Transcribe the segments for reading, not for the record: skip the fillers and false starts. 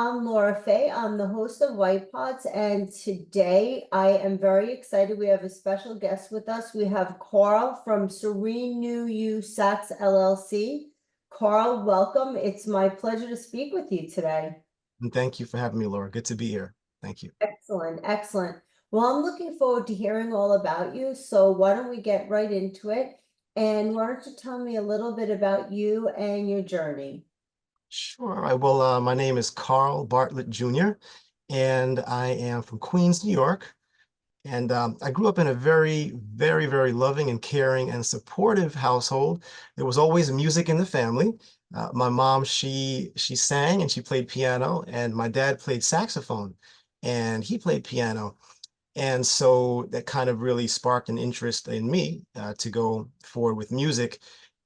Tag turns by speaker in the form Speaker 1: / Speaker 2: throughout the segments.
Speaker 1: I'm Laura Faye. I'm the host of WYTPods, and today I am very excited. We have a special guest with us. We have Carl from Serene Sax LLC. Carl, welcome. It's my pleasure to speak with you today.
Speaker 2: And thank you for having me, Laura. Good to be here. Thank you.
Speaker 1: Excellent, excellent. Well, I'm looking forward to hearing all about you. So why don't we get right into it? And why don't you tell me a little bit about you and your journey?
Speaker 2: Sure. All right. Well, my name is Carl Bartlett Jr., and I am from Queens, New York. And I grew up in a very, very, very loving and caring and supportive household. There was always music in the family. My mom, she sang and she played piano, and my dad played saxophone, and he played piano. And so that kind of really sparked an interest in me to go forward with music.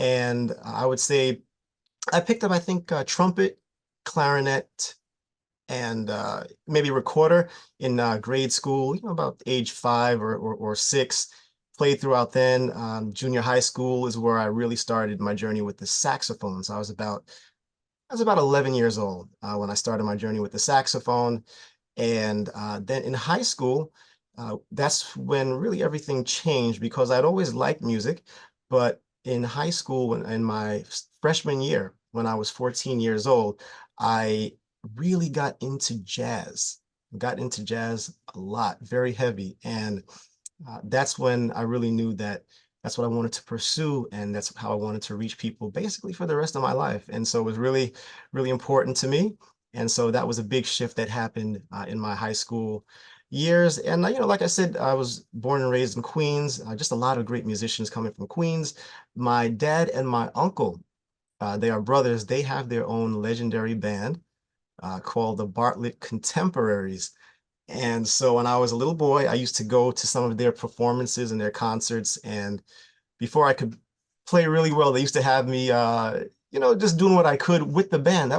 Speaker 2: And I would say I picked up, I think, trumpet, clarinet, and maybe recorder in grade school, about age 5 or 6. Played throughout then. Junior high school is where I really started my journey with the saxophone. So I was about 11 years old when I started my journey with the saxophone. And then in high school, that's when really everything changed because I'd always liked music. But in high school, in my freshman year, when I was 14 years old, I really got into jazz a lot, very heavy. And that's when I really knew that that's what I wanted to pursue, and that's how I wanted to reach people basically for the rest of my life. And so it was really, really important to me. And so that was a big shift that happened in my high school years. And like I said, I was born and raised in Queens. Just a lot of great musicians coming from Queens. My dad and my uncle, they are brothers. They have their own legendary band called the Bartlett Contemporaries. And so when I was a little boy, I used to go to some of their performances and their concerts. And before I could play really well, they used to have me, just doing what I could with the band.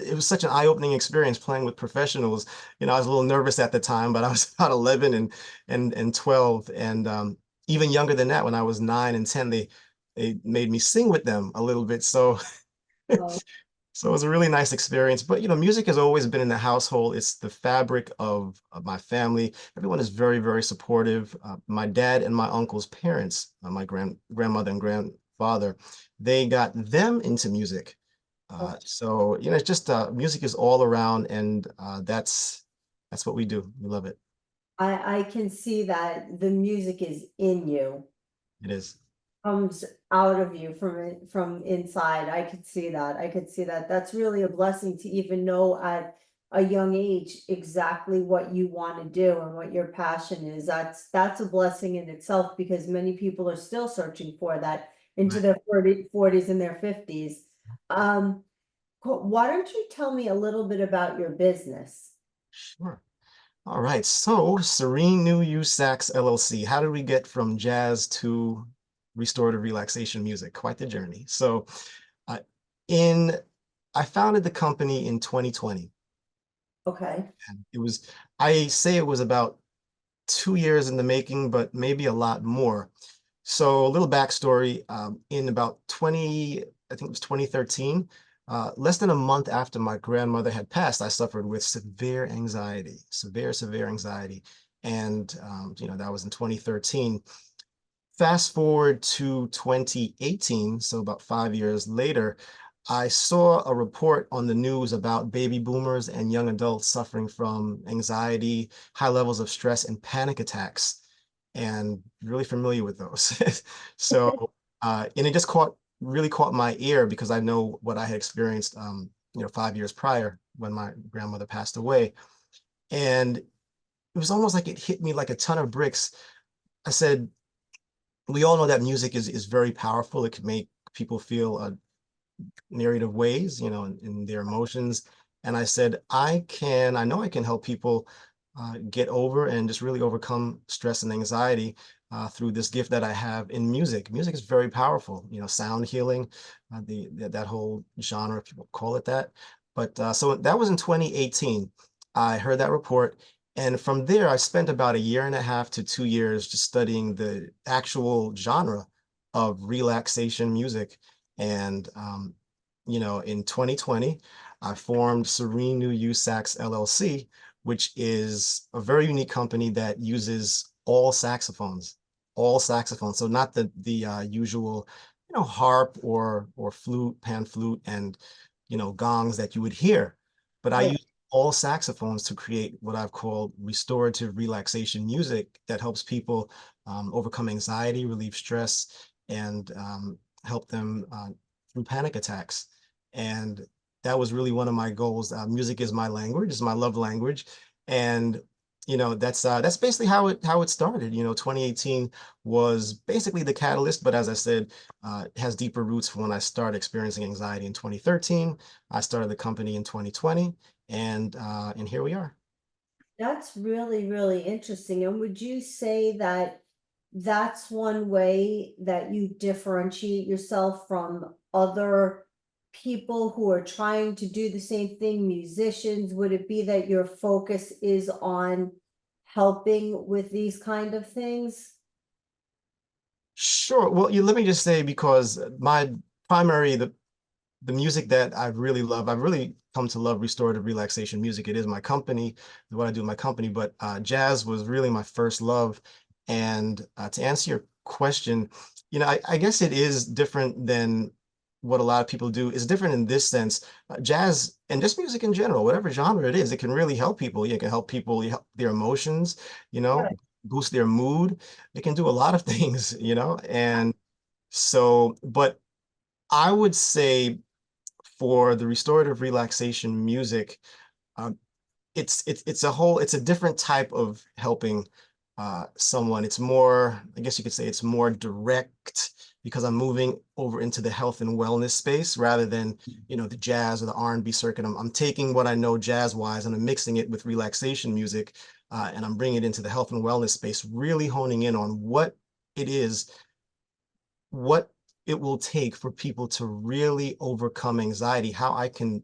Speaker 2: It was such an eye-opening experience playing with professionals. I was a little nervous at the time, but I was about 11 and 12, and even younger than that, when I was 9 and 10, they made me sing with them a little bit. So
Speaker 1: Oh,
Speaker 2: So it was a really nice experience. But music has always been in the household. It's the fabric of my family. Everyone is very, very supportive. My dad and my uncle's parents, my grandmother and grandfather, they got them into music. So it's just music is all around, and that's what we do. We love it.
Speaker 1: I can see that the music is in you,
Speaker 2: It is.
Speaker 1: comes out of you from inside. I could see that. I could see that. That's really a blessing to even know at a young age exactly what you want to do and what your passion is. That's a blessing in itself because many people are still searching for that into
Speaker 2: Right.
Speaker 1: their 40s and their 50s. Um, why don't you tell me a little bit about your business?
Speaker 2: Sure. All right, so Serene New You Sax LLC. How did we get from jazz to restorative relaxation music? Quite the journey. So, uh, in I founded the company in 2020,
Speaker 1: Okay.
Speaker 2: and I say it was about 2 years in the making, but maybe a lot more. So, a little backstory. In about 20, I think it was 2013, less than a month after my grandmother had passed, I suffered with severe anxiety, severe, severe anxiety. And, that was in 2013. Fast forward to 2018, so about 5 years later, I saw a report on the news about baby boomers and young adults suffering from anxiety, high levels of stress, and panic attacks, and really familiar with those. So, and it just really caught my ear because I know what I had experienced, 5 years prior when my grandmother passed away. And it was almost like it hit me like a ton of bricks. I said, we all know that music is very powerful. It can make people feel myriad of ways, in their emotions. And I said, I know I can help people get over and just really overcome stress and anxiety through this gift that I have in music. Music is very powerful, sound healing, that whole genre, if people call it that. But so that was in 2018. I heard that report. And from there, I spent about a year and a half to 2 years just studying the actual genre of relaxation music. And in 2020, I formed Serene New Use Sax LLC, which is a very unique company that uses all saxophones, all saxophones. So not the usual, harp or flute, pan flute, and gongs that you would hear, but I
Speaker 1: Right.
Speaker 2: use all saxophones to create what I've called restorative relaxation music that helps people overcome anxiety, relieve stress, and help them through panic attacks. And that was really one of my goals. Music is my language, is my love language, and that's basically how it started. 2018 was basically the catalyst, but as I said, it has deeper roots from when I started experiencing anxiety in 2013. I started the company in 2020, and here we are.
Speaker 1: That's really, really interesting. And would you say that that's one way that you differentiate yourself from other people who are trying to do the same thing, musicians? Would it be that your focus is on helping with these kind of things?
Speaker 2: Sure. Well, let me just say, because my primary the music that I really love, I've really come to love restorative relaxation music. It is my company, what I do in my company, but jazz was really my first love. And to answer your question, I guess it is different than what a lot of people do. It's different in this sense. Jazz and just music in general, whatever genre it is, it can really help people. It can help people, help their emotions,
Speaker 1: Right.
Speaker 2: boost their mood. It can do a lot of things, and so, but I would say for the restorative relaxation music, um, it's a different type of helping someone. It's more, I guess you could say, it's more direct because I'm moving over into the health and wellness space rather than the jazz or the R&B circuit. I'm taking what I know jazz wise and I'm mixing it with relaxation music, and I'm bringing it into the health and wellness space, really honing in on it is what it will take for people to really overcome anxiety, how I can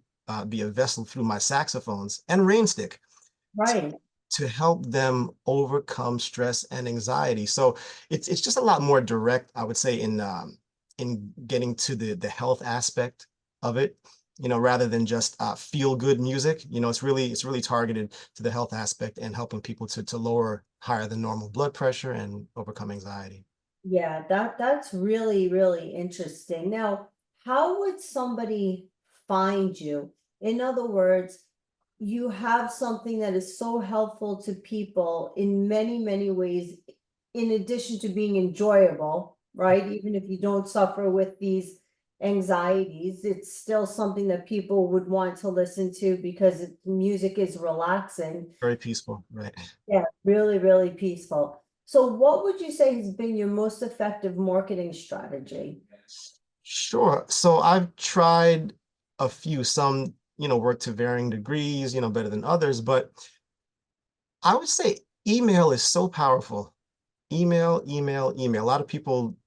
Speaker 2: be a vessel through my saxophones and rain stick
Speaker 1: Right.
Speaker 2: to help them overcome stress and anxiety. So it's just a lot more direct, I would say, in getting to the health aspect of it, rather than just feel good music. It's really targeted to the health aspect and helping people to lower higher than normal blood pressure and overcome anxiety.
Speaker 1: Yeah, that's really, really interesting. Now, how would somebody find you? In other words, you have something that is so helpful to people in many, many ways, in addition to being enjoyable, right? Even if you don't suffer with these anxieties, it's still something that people would want to listen to because music is relaxing.
Speaker 2: Very peaceful, right?
Speaker 1: Yeah, really, really peaceful. So what would you say has been your most effective marketing strategy?
Speaker 2: Sure. So I've tried a few, some, work to varying degrees, better than others, but I would say email is so powerful. Email, email, email. A lot of people,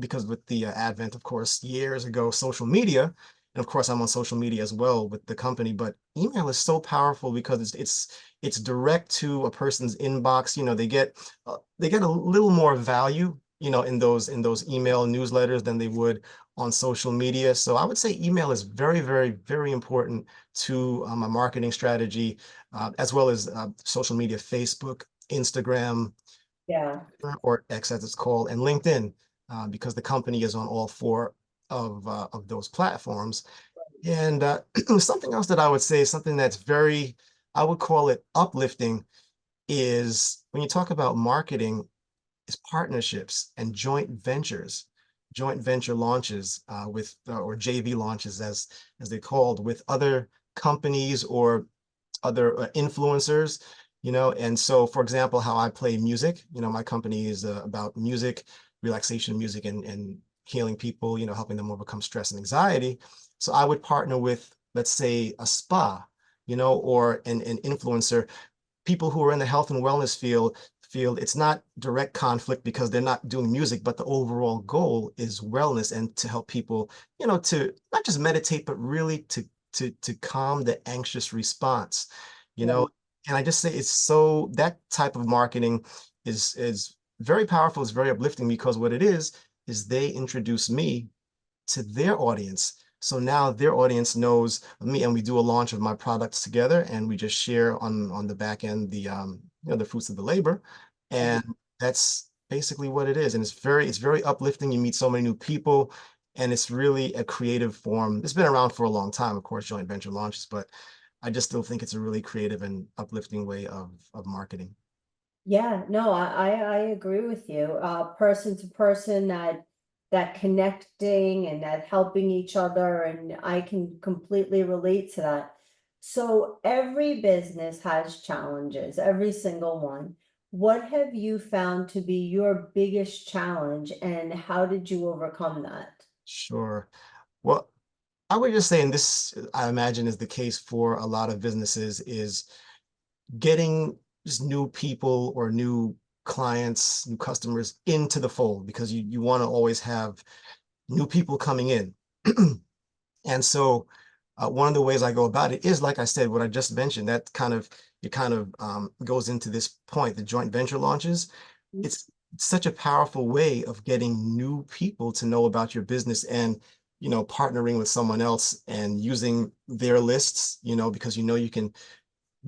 Speaker 2: because with the advent, of course, years ago, social media, and of course, I'm on social media as well with the company, but email is so powerful because it's direct to a person's inbox. They get a little more value, in those email newsletters than they would on social media. So I would say email is very, very, very important to my marketing strategy, as well as social media, Facebook, Instagram,
Speaker 1: Yeah.
Speaker 2: or X as it's called, and LinkedIn, because the company is on all four of those platforms. And something else that I would say, something that's very, I would call it uplifting, is when you talk about marketing, is partnerships and joint venture launches with or JV launches as they called, with other companies or other influencers, and so, for example, how I play music, my company is about music, relaxation music, and healing people, helping them overcome stress and anxiety. So I would partner with, let's say, a spa, or an influencer, people who are in the health and wellness field. It's not direct conflict because they're not doing music, but the overall goal is wellness and to help people, to not just meditate, but really to calm the anxious response, you know.
Speaker 1: Right.
Speaker 2: And I just say it's so, that type of marketing is very powerful, it's very uplifting, because what it is they introduce me to their audience. So now their audience knows me, and we do a launch of my products together, and we just share on the back end the fruits of the labor, and that's basically what it is. And it's very uplifting. You meet so many new people, and it's really a creative form. It's been around for a long time, of course, joint venture launches, but I just still think it's a really creative and uplifting way of marketing.
Speaker 1: Yeah, no, I agree with you. Person to person, that connecting and that helping each other, and I can completely relate to that. So every business has challenges, every single one. What have you found to be your biggest challenge, and how did you overcome that?
Speaker 2: Sure. Well, I would just say, and this I imagine is the case for a lot of businesses, is getting just new people or new clients, new customers into the fold, because you want to always have new people coming in. And so one of the ways I go about it is, like I said, what I just mentioned, that kind of goes into this point, the joint venture launches. It's such a powerful way of getting new people to know about your business, and partnering with someone else and using their lists, because you can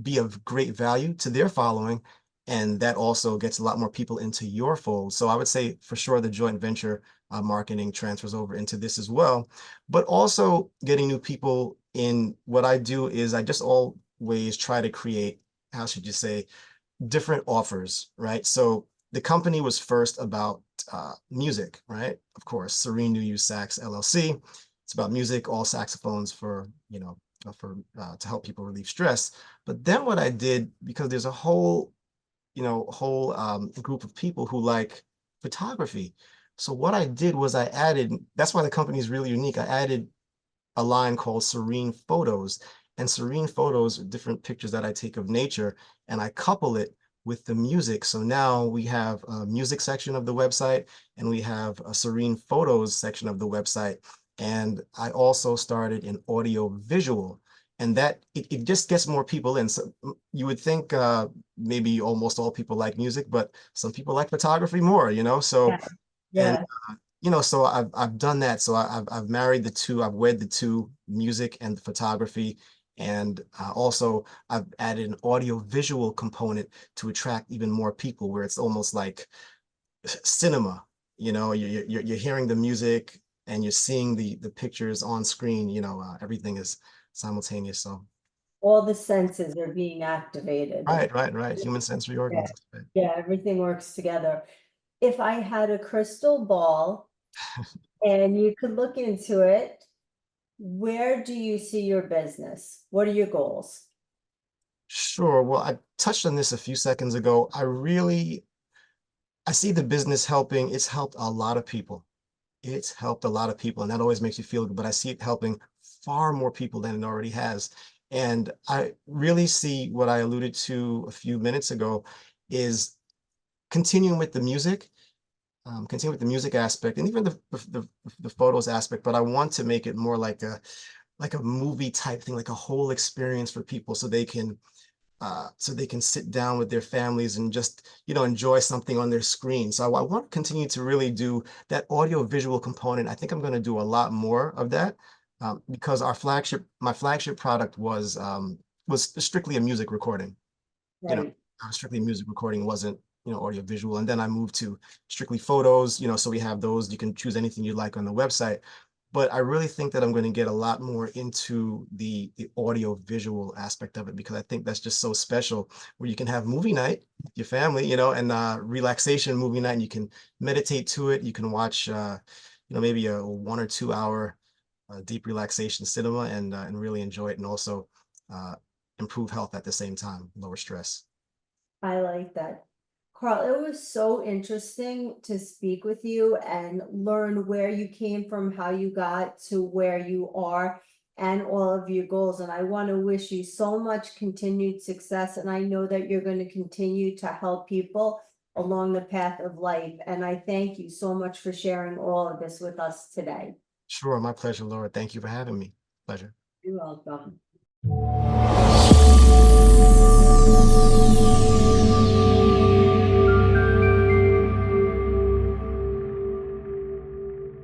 Speaker 2: be of great value to their following, and that also gets a lot more people into your fold. So I would say for sure the joint venture marketing transfers over into this as well, but also getting new people in. What I do is I just always try to create, how should you say, different offers, right? So the company was first about music, right? Of course, Serene New Use Sax LLC. It's about music, all saxophones to help people relieve stress. But then what I did, because there's a whole group of people who like photography. So what I did was I added, that's why the company is really unique. I added a line called Serene Photos, and Serene Photos are different pictures that I take of nature, and I couple it with the music. So now we have a music section of the website, and we have a Serene Photos section of the website. And I also started an audio visual, and that it just gets more people in. So you would think maybe almost all people like music, but some people like photography more, so.
Speaker 1: Yeah,
Speaker 2: And
Speaker 1: yeah.
Speaker 2: so I've done that. So I've married the two. I've wed the two, music and the photography, and also I've added an audio visual component to attract even more people, where it's almost like cinema. You're hearing the music and you're seeing the pictures on screen. Everything is simultaneous. So
Speaker 1: All the senses are being activated.
Speaker 2: right. Human sensory
Speaker 1: Yeah,
Speaker 2: organs.
Speaker 1: yeah, everything works together. If I had a crystal ball and you could look into it, where do you see your business? What are your goals?
Speaker 2: Sure. Well, I touched on this a few seconds ago. I see the business helping. It's helped a lot of people. It's helped a lot of people, and that always makes you feel good. But I see it helping far more people than it already has. And I really see what I alluded to a few minutes ago is continuing with the music, continue with the music aspect, and even the photos aspect. But I want to make it more like a movie type thing, like a whole experience for people, so they can sit down with their families and just enjoy something on their screen. So I want to continue to really do that audio visual component. I think I'm going to do a lot more of that, because my flagship product was strictly a music recording.
Speaker 1: Right.
Speaker 2: Strictly music recording, wasn't audio visual. And then I moved to strictly photos. So we have those. You can choose anything you like on the website. But I really think that I'm going to get a lot more into the audio visual aspect of it, because I think that's just so special, where you can have movie night with your family, and relaxation movie night, and you can meditate to it. You can watch, maybe a 1 or 2 hour deep relaxation cinema, and really enjoy it, and also uh, improve health at the same time, lower stress.
Speaker 1: I like that. Carl, it was so interesting to speak with you and learn where you came from, how you got to where you are, and all of your goals. And I want to wish you so much continued success. And I know that you're going to continue to help people along the path of life. And I thank you so much for sharing all of this with us today.
Speaker 2: Sure, my pleasure, Laura. Thank you for having me. Pleasure.
Speaker 1: You're welcome.